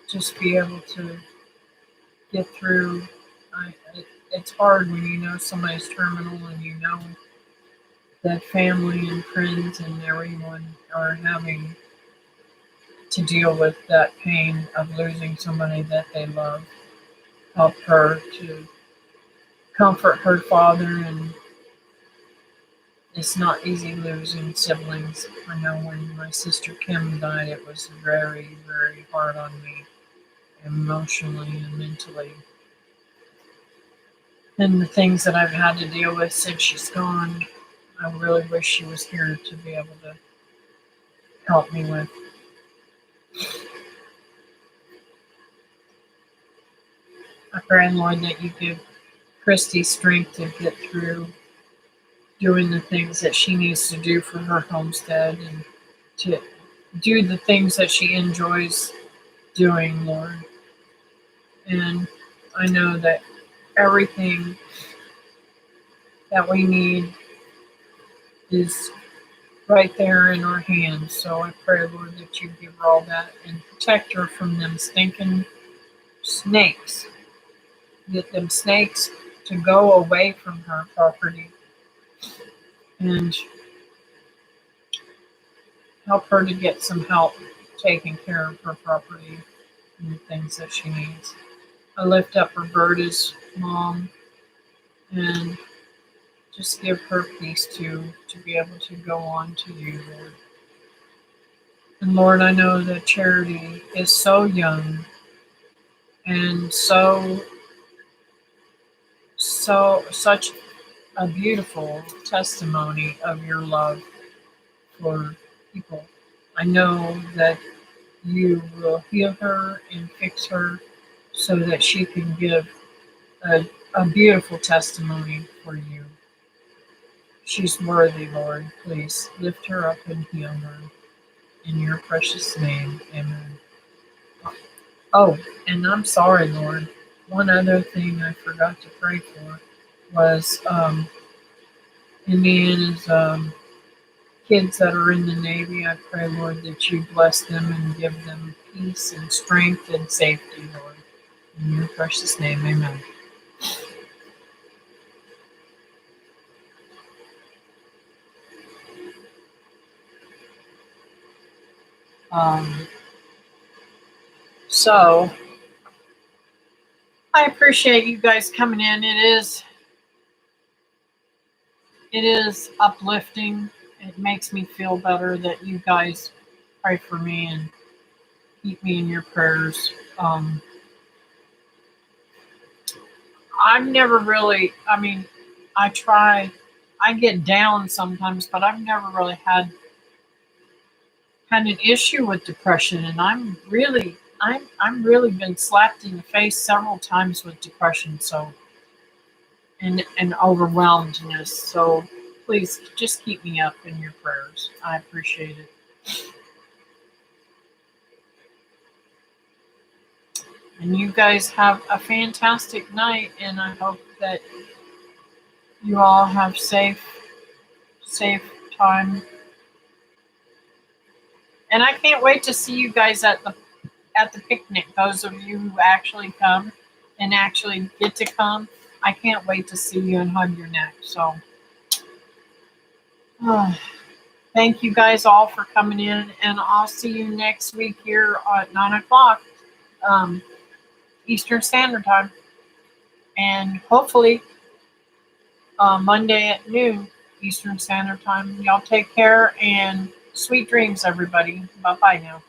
just be able to get through. It's hard when you know somebody's terminal and you know that family and friends and everyone are having to deal with that pain of losing somebody that they love. Help her to comfort her father, and it's not easy losing siblings. I know when my sister Kim died, it was very, very hard on me emotionally and mentally. And the things that I've had to deal with since she's gone, I really wish she was here to be able to help me with. I pray, Lord, that you give Christy strength to get through doing the things that she needs to do for her homestead and to do the things that she enjoys doing, Lord. And I know that everything that we need is right there in our hands. So I pray, Lord, that you give her all that and protect her from them stinking snakes. Get them snakes to go away from her property and help her to get some help taking care of her property and the things that she needs. I lift up Roberta's mom and just give her peace to be able to go on to you, Lord. And Lord, I know that Charity is so young and such a beautiful testimony of your love for people. I know that you will heal her and fix her so that she can give a beautiful testimony for you. She's worthy, Lord. Please lift her up and heal her. In your precious name, amen. Oh, and I'm sorry, Lord. One other thing I forgot to pray for was Indiana's kids that are in the Navy. I pray, Lord, that you bless them and give them peace and strength and safety, Lord. In your precious name, amen. Um, so I appreciate you guys coming in. It is uplifting. It makes me feel better that you guys pray for me and keep me in your prayers. I've never really, I mean, I try, I get down sometimes, but I've never really had an issue with depression, and I'm really been slapped in the face several times with depression, so and overwhelmedness. So please just keep me up in your prayers. I appreciate it. And you guys have a fantastic night, and I hope that you all have safe time. And I can't wait to see you guys at the picnic. Those of you who actually come and actually get to come, I can't wait to see you and hug your neck. So, thank you guys all for coming in, and I'll see you next week here at 9 o'clock um, Eastern Standard Time, and hopefully Monday at noon Eastern Standard Time. Y'all take care and sweet dreams, everybody. Bye bye now.